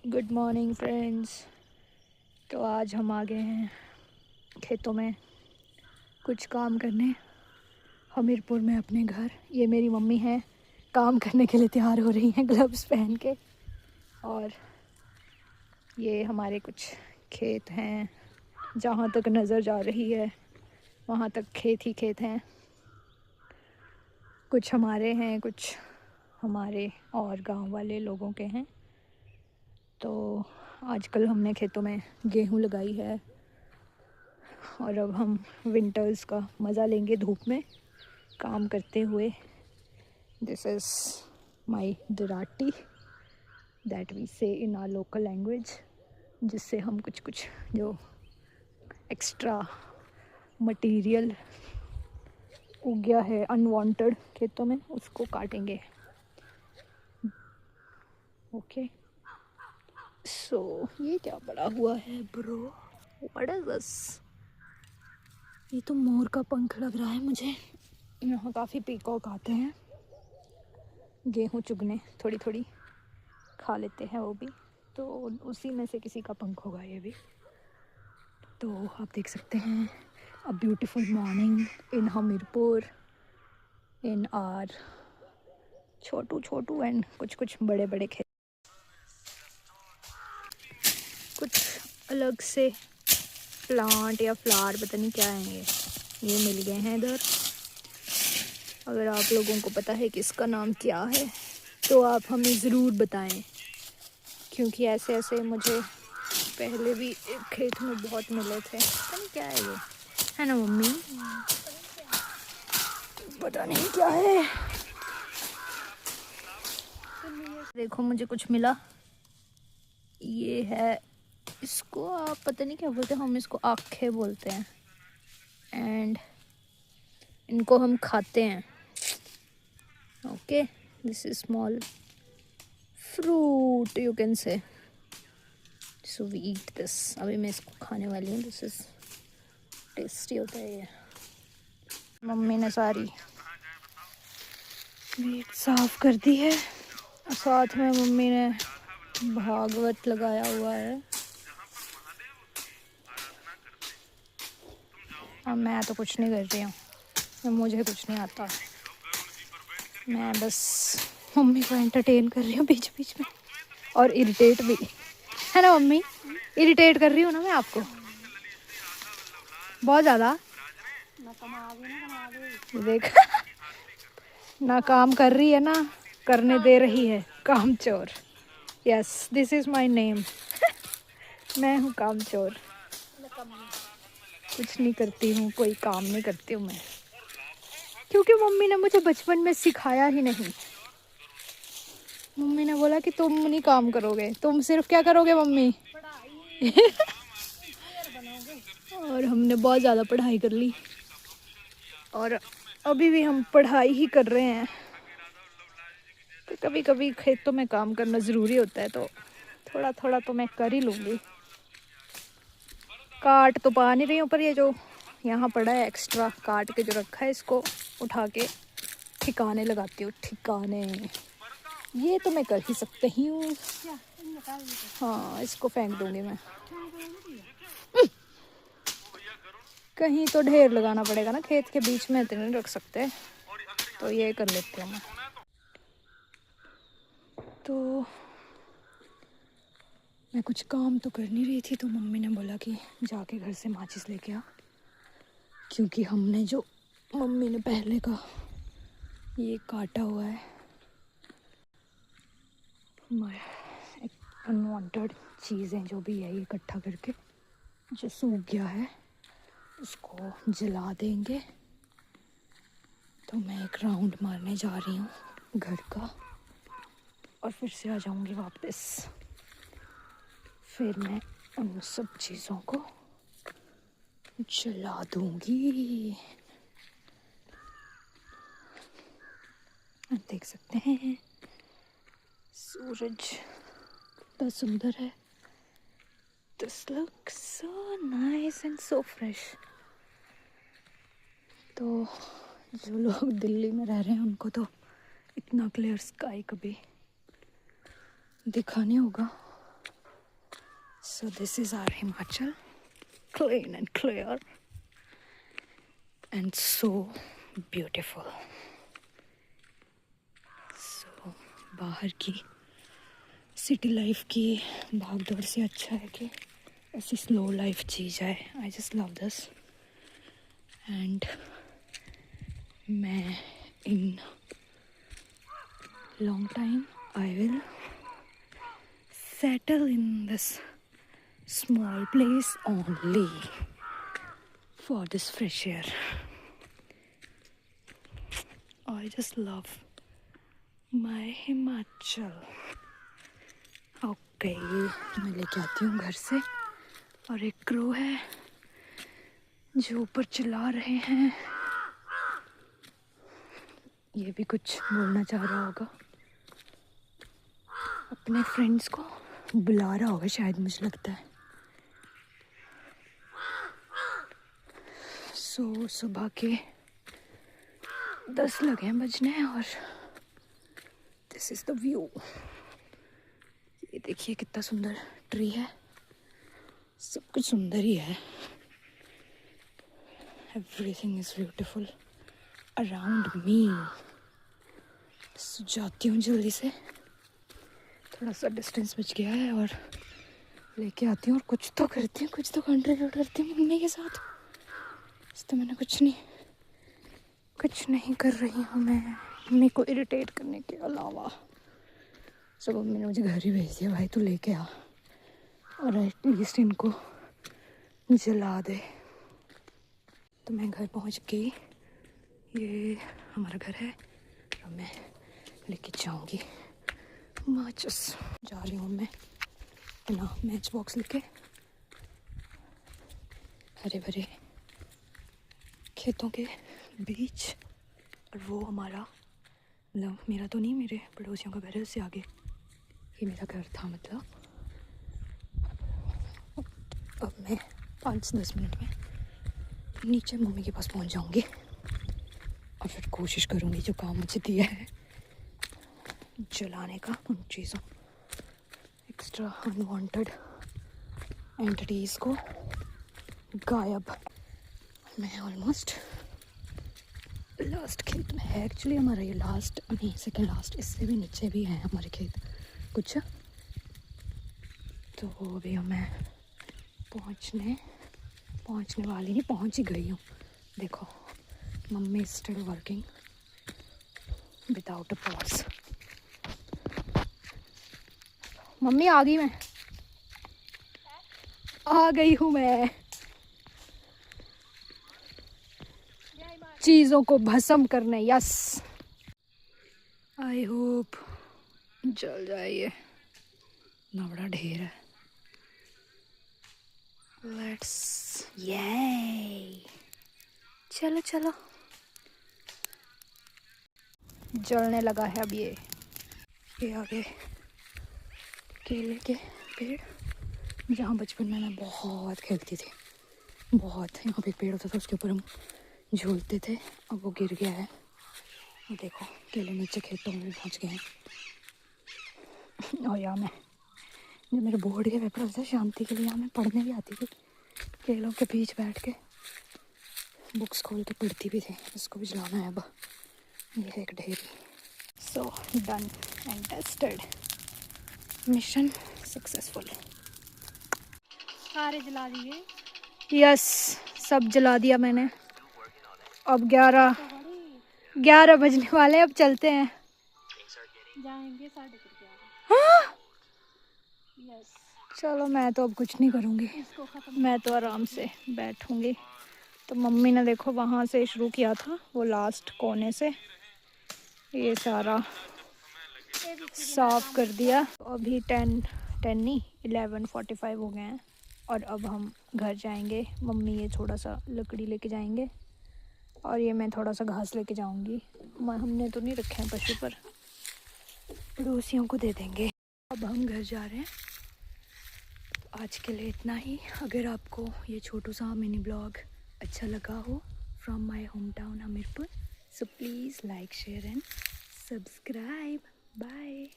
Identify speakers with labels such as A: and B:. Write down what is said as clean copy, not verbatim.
A: Good morning friends. तो आज हम आ गए हैं खेतों में कुछ काम करने, हमीरपुर में अपने घर। ये मेरी मम्मी हैं, काम करने के लिए तैयार हो रही हैं ग्लव्स पहन के। और ये हमारे कुछ खेत हैं, जहाँ तक नज़र जा रही है वहाँ तक खेत ही खेत हैं। कुछ हमारे हैं, कुछ हमारे और गांव वाले लोगों के हैं। तो आजकल हमने खेतों में गेहूं लगाई है और अब हम विंटर्स का मज़ा लेंगे धूप में काम करते हुए। दिस इज़ माई दराटी दैट वी से इन आवर लोकल लैंग्वेज, जिससे हम कुछ जो एक्स्ट्रा मटेरियल उग गया है अनवांटेड खेतों में उसको काटेंगे। ओके सो ये क्या बड़ा हुआ है ब्रो, व्हाट इज दिस? ये तो मोर का पंख लग रहा है मुझे। यहाँ काफ़ी पीकॉक आते हैं गेहूँ चुगने, थोड़ी थोड़ी खा लेते हैं वो भी, तो उसी में से किसी का पंख होगा ये भी। तो आप देख सकते हैं a beautiful morning in Hamirpur in are Chhotu and कुछ बड़े बड़े खेत। कुछ अलग से प्लांट या फ्लावर, पता नहीं क्या है ये मिल गए हैं इधर। अगर आप लोगों को पता है कि इसका नाम क्या है तो आप हमें ज़रूर बताएं, क्योंकि ऐसे मुझे पहले भी एक खेत में बहुत मिले थे। पता नहीं क्या है ये, है ना मम्मी? पता नहीं क्या है। देखो मुझे कुछ मिला, ये है, इसको आप पता नहीं क्या बोलते हैं, हम इसको आखे बोलते हैं एंड इनको हम खाते हैं। Okay, this is small fruit you can say, so we eat this. अभी मैं इसको खाने वाली हूँ। दिस इज टेस्टी होता है ये। मम्मी ने सारी मीट साफ कर दी है, साथ में मम्मी ने भागवत लगाया हुआ है। और मैं तो कुछ नहीं कर रही हूँ, मुझे कुछ नहीं आता, मैं बस मम्मी को एंटरटेन कर रही हूँ बीच बीच में, और इरिटेट भी, है ना मम्मी? इरिटेट कर रही हूँ ना मैं आपको बहुत ज़्यादा। देख ना काम कर रही है ना करने दे रही है, काम चोर। Yes, this is my name. मैं हूँ काम चोर, कुछ नहीं करती हूँ, कोई काम नहीं करती हूँ मैं, क्योंकि मम्मी ने मुझे बचपन में सिखाया ही नहीं। मम्मी ने बोला कि तुम नहीं काम करोगे, तुम सिर्फ क्या करोगे मम्मी? और हमने बहुत ज़्यादा पढ़ाई कर ली और अभी भी हम पढ़ाई ही कर रहे हैं। तो कभी कभी खेतों में काम करना ज़रूरी होता है, तो थोड़ा थोड़ा तो मैं कर ही लूँगी। काट तो पा नहीं रही हूँ, पर ये जो यहाँ पड़ा है एक्स्ट्रा काट के जो रखा है, इसको उठा के ठिकाने लगाती हूँ। ठिकाने ये तो मैं कर ही सकती हूँ। हाँ, इसको फेंक दूँगी मैं। कहीं तो ढेर लगाना पड़ेगा ना, खेत के बीच में तो नहीं रख सकते, तो ये कर लेती हूँ मैं। तो मैं कुछ काम तो कर नहीं रही थी, तो मम्मी ने बोला कि जाके घर से माचिस लेके आ, क्योंकि हमने जो मम्मी ने पहले का ये काटा हुआ है, अनवांटेड चीज़ें जो भी है ये इकट्ठा करके जो सूख गया है उसको जला देंगे। तो मैं एक राउंड मारने जा रही हूँ घर का और फिर से आ जाऊँगी वापस। फिर मैं उन सब चीज़ों को जला दूँगी। आप देख सकते हैं सूरज कितना सुंदर है। This looks so nice and so fresh. तो जो लोग दिल्ली में रह रहे हैं उनको तो इतना क्लियर स्काई कभी दिखा नहीं होगा, So this is our Himachal, clean and clear and so beautiful. So बाहर की सिटी लाइफ की भाग दौड़ से अच्छा है कि ऐसी स्लो लाइफ जी जाए. I just love this. And मैं in long time I will settle in this small place only for this fresh air. I just love my Himachal. Okay, मैं लेके आती हूँ घर से. और एक क्रो है जो ऊपर चिल्ला रहे हैं. ये भी कुछ बोलना चाह रहा होगा, अपने फ्रेंड्स को बुला रहा होगा शायद, मुझे लगता है. सो सुबह के 10 लगे हैं बजने. और दिस इज़ द व्यू. ये देखिए कितना सुंदर ट्री है. सब कुछ सुंदर ही है. Everything is beautiful around me. जाती हूँ जल्दी से, थोड़ा सा डिस्टेंस बच गया है, और लेके आती हूँ और कुछ तो करती हूँ, कुछ तो कंट्रीब्यूट करती हूँ मम्मी के साथ. तो मैंने कुछ नहीं कर रही हूँ मैं मम्मी को इरिटेट करने के अलावा. सब मम्मी ने मुझे घर ही भेज दिया, भाई तू लेके आ और एटलीस्ट इनको जला दे. तो मैं घर पहुँच गई. ये हमारा घर है और मैं लेके जाऊँगी माचिस. जा रही हूँ मैं अपना मैच बॉक्स लेके. हरे भरे खेतों के बीच, और वो हमारा, मतलब मेरा तो नहीं, मेरे पड़ोसियों का घर है. उससे आगे ये मेरा घर था. मतलब अब मैं 5-10 मिनट में नीचे मम्मी के पास पहुंच जाऊंगी और फिर कोशिश करूंगी जो काम मुझे दिया है जलाने का, उन चीज़ों, एक्स्ट्रा अनवांटेड एंटिटीज़ को गायब. मैं ऑलमोस्ट लास्ट खेत में है एक्चुअली हमारा. ये लास्ट नहीं, सेकेंड लास्ट. इससे भी नीचे भी हैं हमारे खेत कुछ. तो वो भी मैं पहुंचने वाली नहीं, पहुंच ही गई हूँ. देखो mummy is still working without a pause. Mummy आ गई, मैं आ गई हूँ. मैं चीज़ों को भस्म करने. यस, आई होप जल जाए. ये इतना बड़ा ढेर है. लेट्स ये चलो चलो. जलने लगा है अब. ये आगे केले के पेड़, जहाँ बचपन में मैं बहुत खेलती थी. बहुत. यहाँ पे एक पेड़ होता था, उसके ऊपर हम झूलते थे. अब वो गिर गया है. देखो केले नीचे खेतों में भी पहुँच गए हैं. और यहाँ मैं, जो मेरे बोर्ड के पेपर होते थे शांति के लिए, यहाँ मैं पढ़ने भी आती थी. केलों के बीच बैठ के बुक्स खोल के पढ़ती भी थी. इसको भी जलाना है अब. ये एक ढेरी. So done and tested. Mission successful.
B: सारे जला दिए.
A: यस, सब जला दिया मैंने. अब 11 बजने वाले. अब चलते हैं.
B: जाएंगे 11:30.
A: हाँ?
B: यस.
A: चलो मैं तो अब कुछ नहीं करूँगी, मैं तो आराम से बैठूँगी. तो मम्मी ने देखो वहाँ से शुरू किया था, वो लास्ट कोने से ये सारा साफ कर दिया. अभी 11:45 हो गए हैं. और अब हम घर जाएंगे. मम्मी ये थोड़ा सा लकड़ी लेके जाएंगे और ये मैं थोड़ा सा घास लेके जाऊंगी. हमने तो नहीं रखे हैं पशु, पर पड़ोसियों को दे देंगे. अब हम घर जा रहे हैं. आज के लिए इतना ही. अगर आपको ये छोटू सा मिनी ब्लॉग अच्छा लगा हो from my home town Hamirpur, so please like, share and subscribe. Bye.